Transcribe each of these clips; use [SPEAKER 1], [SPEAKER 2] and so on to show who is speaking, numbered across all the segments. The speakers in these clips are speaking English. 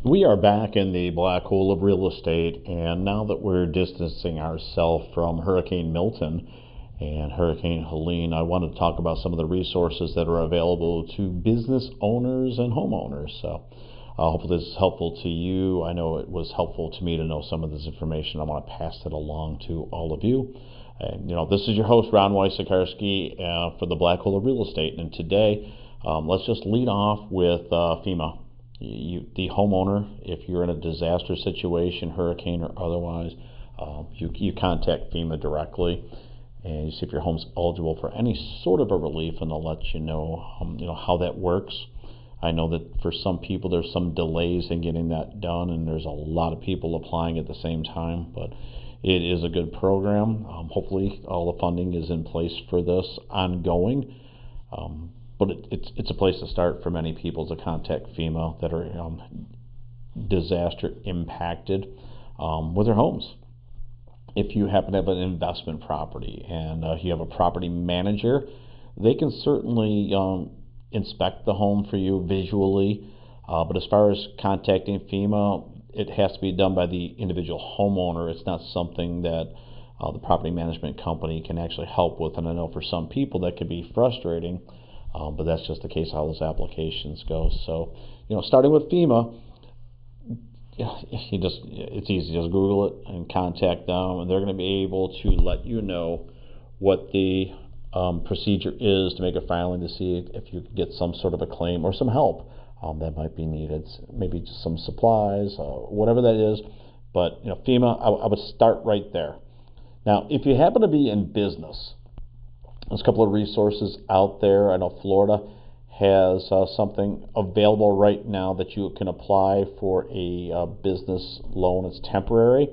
[SPEAKER 1] We are back in the black hole of real estate, and now that we're distancing ourselves from Hurricane Milton and Hurricane Helene, I want to talk about some of the resources that are available to business owners and homeowners. So hopefully this is helpful to you. I know it was helpful to me to know some of this information. I want to pass it along to all of you. And this is your host, Ron Wysakarski, for the black hole of real estate. And today, let's just lead off with FEMA. The homeowner, if you're in a disaster situation, hurricane or otherwise, you contact FEMA directly, and you see if your home's eligible for any sort of a relief, and they'll let you know how that works. I know that for some people there's some delays in getting that done, and there's a lot of people applying at the same time, but it is a good program. Hopefully all the funding is in place for this ongoing. But it's a place to start for many people to contact FEMA that are disaster impacted with their homes. If you happen to have an investment property and you have a property manager, they can certainly inspect the home for you visually. But as far as contacting FEMA, it has to be done by the individual homeowner. It's not something that the property management company can actually help with. And I know for some people that could be frustrating. But that's just the case how those applications go. So, starting with FEMA, it's easy. Just Google it and contact them, and they're going to be able to let you know what the procedure is to make a filing to see if you can get some sort of a claim or some help that might be needed. Maybe just some supplies, whatever that is. But FEMA, I would start right there. Now, if you happen to be in business, there's a couple of resources out there. I know Florida has something available right now that you can apply for a business loan. It's temporary.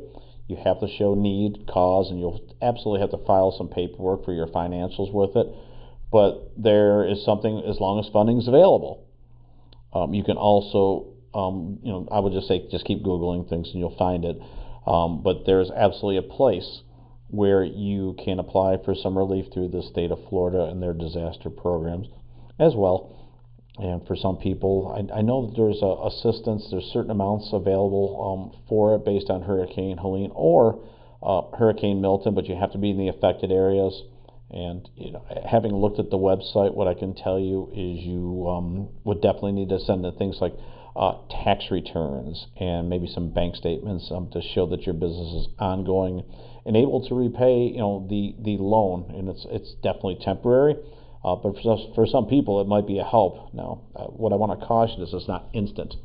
[SPEAKER 1] You have to show need, cause, and you'll absolutely have to file some paperwork for your financials with it. But there is something as long as funding is available. You can also, I would just say just keep Googling things and you'll find it. But there's absolutely a place where you can apply for some relief through the state of Florida and their disaster programs as well. And for some people, I know that there's assistance, there's certain amounts available for it based on Hurricane Helene or Hurricane Milton, but you have to be in the affected areas. And having looked at the website, what I can tell you is you would definitely need to send in things like tax returns and maybe some bank statements to show that your business is ongoing and able to repay the loan, and it's definitely temporary, but for some people it might be a help. Now what I want to caution is it's not instant.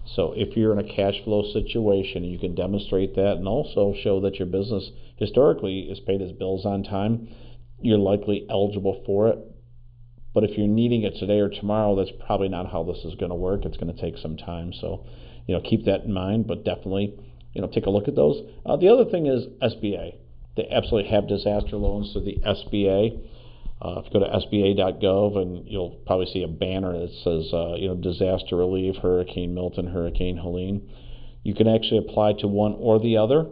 [SPEAKER 1] So if you're in a cash flow situation, you can demonstrate that and also show that your business historically is paid its bills on time, you're likely eligible for it. But if you're needing it today or tomorrow, that's probably not how this is going to work. It's going to take some time. So, keep that in mind, but definitely, take a look at those. The other thing is SBA. They absolutely have disaster loans through the SBA. If you go to SBA.gov, and you'll probably see a banner that says, disaster relief, Hurricane Milton, Hurricane Helene. You can actually apply to one or the other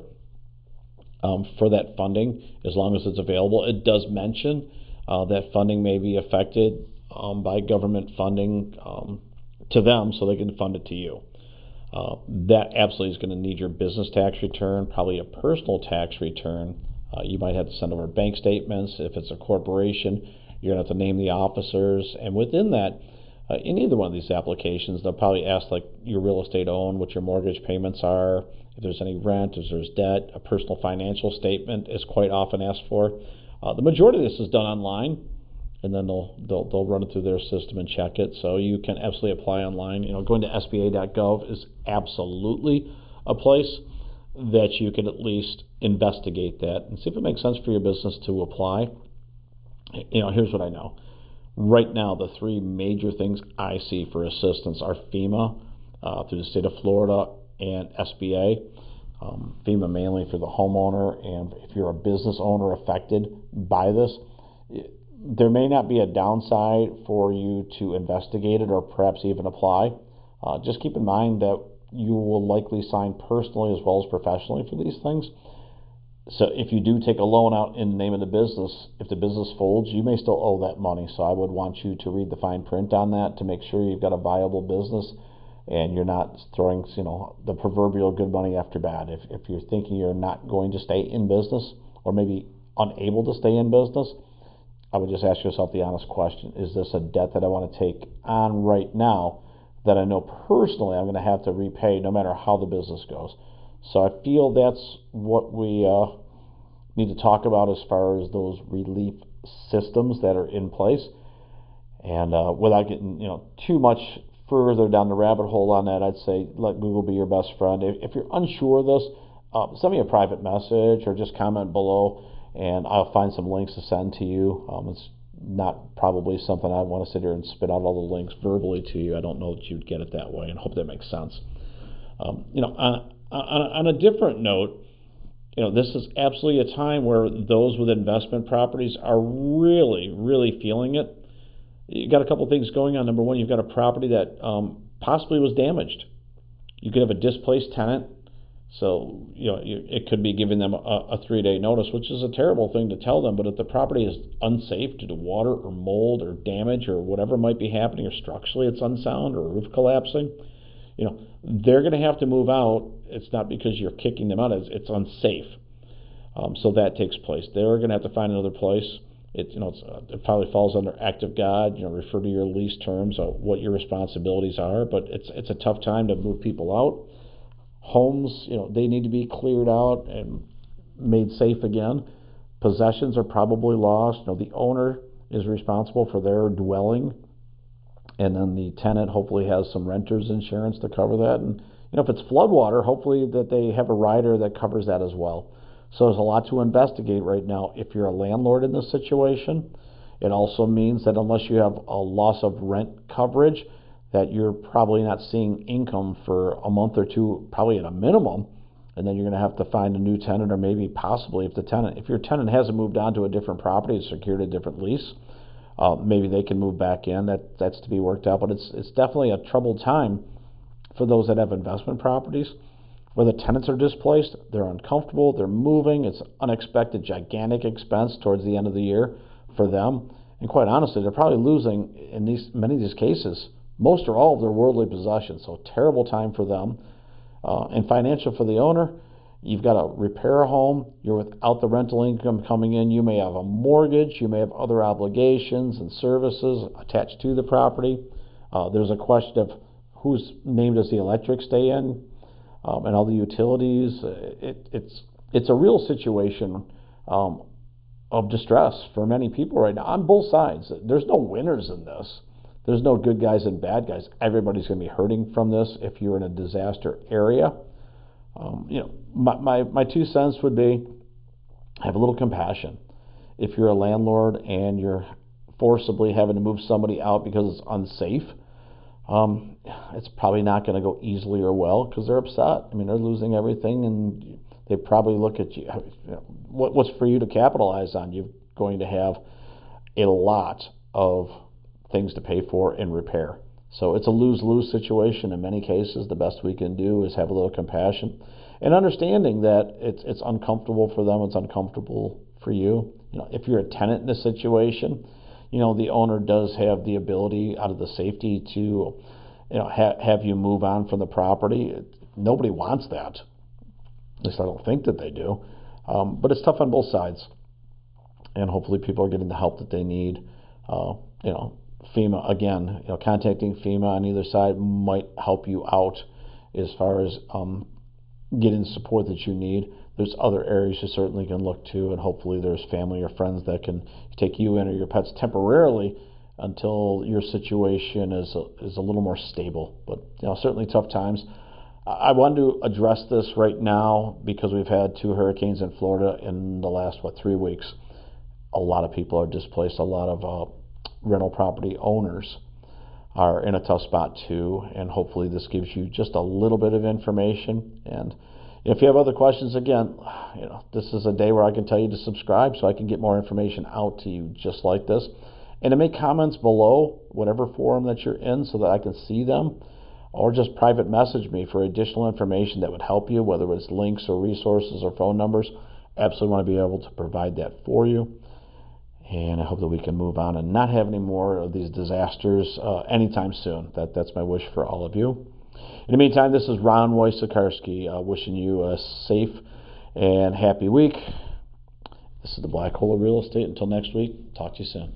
[SPEAKER 1] for that funding as long as it's available. It does mention that funding may be affected by government funding to them, so they can fund it to you. That absolutely is going to need your business tax return, probably a personal tax return. You might have to send over bank statements. If it's a corporation, you're going to have to name the officers. And within that, in either one of these applications, they'll probably ask like your real estate owned, what your mortgage payments are, if there's any rent, if there's debt. A personal financial statement is quite often asked for. The majority of this is done online, and then they'll run it through their system and check it. So you can absolutely apply online. Going to SBA.gov is absolutely a place that you can at least investigate that and see if it makes sense for your business to apply. Here's what I know. Right now, the three major things I see for assistance are FEMA through the state of Florida and SBA. FEMA mainly for the homeowner, and if you're a business owner affected by this, there may not be a downside for you to investigate it or perhaps even apply. Just keep in mind that you will likely sign personally as well as professionally for these things. So if you do take a loan out in the name of the business, if the business folds, you may still owe that money. So I would want you to read the fine print on that to make sure you've got a viable business. and you're not throwing, the proverbial good money after bad. If you're thinking you're not going to stay in business, or maybe unable to stay in business, I would just ask yourself the honest question: is this a debt that I want to take on right now that I know personally I'm going to have to repay no matter how the business goes? So I feel that's what we need to talk about as far as those relief systems that are in place. And without getting too much further down the rabbit hole on that, I'd say let Google be your best friend. If you're unsure of this, send me a private message or just comment below, and I'll find some links to send to you. It's not probably something I want to sit here and spit out all the links verbally to you. I don't know that you'd get it that way, and hope that makes sense. On a different note, this is absolutely a time where those with investment properties are really, really feeling it. You got a couple things going on. Number one, you've got a property that possibly was damaged. You could have a displaced tenant, so it could be giving them a 3-day notice, which is a terrible thing to tell them. But if the property is unsafe due to water or mold or damage or whatever might be happening, or structurally it's unsound or roof collapsing, they're going to have to move out. It's not because you're kicking them out; it's unsafe. So that takes place. They're going to have to find another place. It probably falls under act of God. Refer to your lease terms, what your responsibilities are. But it's a tough time to move people out. Homes, they need to be cleared out and made safe again. Possessions are probably lost. The owner is responsible for their dwelling, and then the tenant hopefully has some renter's insurance to cover that. And if it's floodwater, hopefully that they have a rider that covers that as well. So there's a lot to investigate right now. If you're a landlord in this situation, it also means that unless you have a loss of rent coverage, that you're probably not seeing income for a month or two, probably at a minimum, and then you're going to have to find a new tenant, or maybe possibly if your tenant hasn't moved on to a different property, it's secured a different lease, maybe they can move back in. That's to be worked out, but it's definitely a troubled time for those that have investment properties. Where the tenants are displaced, they're uncomfortable, they're moving, it's unexpected, gigantic expense towards the end of the year for them. And quite honestly, they're probably losing, in many of these cases, most or all of their worldly possessions. So terrible time for them. And financial for the owner, you've got to repair a home, you're without the rental income coming in, you may have a mortgage, you may have other obligations and services attached to the property. There's a question of whose name does the electric stay in? And all the utilities. It's a real situation of distress for many people right now on both sides. There's no winners in this. There's no good guys and bad guys. Everybody's going to be hurting from this if you're in a disaster area. My 2 cents would be, have a little compassion. If you're a landlord and you're forcibly having to move somebody out because it's unsafe, it's probably not going to go easily or well, because they're upset. They're losing everything, and they probably look at you. What's for you to capitalize on? You're going to have a lot of things to pay for and repair. So it's a lose-lose situation in many cases. The best we can do is have a little compassion and understanding that it's uncomfortable for them. It's uncomfortable for you. If you're a tenant in a situation, the owner does have the ability, out of the safety, to have you move on from the property. Nobody wants that. At least I don't think that they do. But it's tough on both sides. And hopefully people are getting the help that they need. FEMA, again, contacting FEMA on either side might help you out as far as getting the support that you need. There's other areas you certainly can look to, and hopefully there's family or friends that can take you in or your pets temporarily until your situation is a little more stable. But certainly tough times. I wanted to address this right now because we've had 2 hurricanes in Florida in the last 3 weeks. A lot of people are displaced. A lot of rental property owners are in a tough spot too, and hopefully this gives you just a little bit of information. And if you have other questions, again, this is a day where I can tell you to subscribe so I can get more information out to you just like this. And to make comments below, whatever forum that you're in, so that I can see them, or just private message me for additional information that would help you, whether it's links or resources or phone numbers. Absolutely want to be able to provide that for you. And I hope that we can move on and not have any more of these disasters anytime soon. That's my wish for all of you. In the meantime, this is Ron Wojciechowski wishing you a safe and happy week. This is the Black Hole of Real Estate. Until next week, talk to you soon.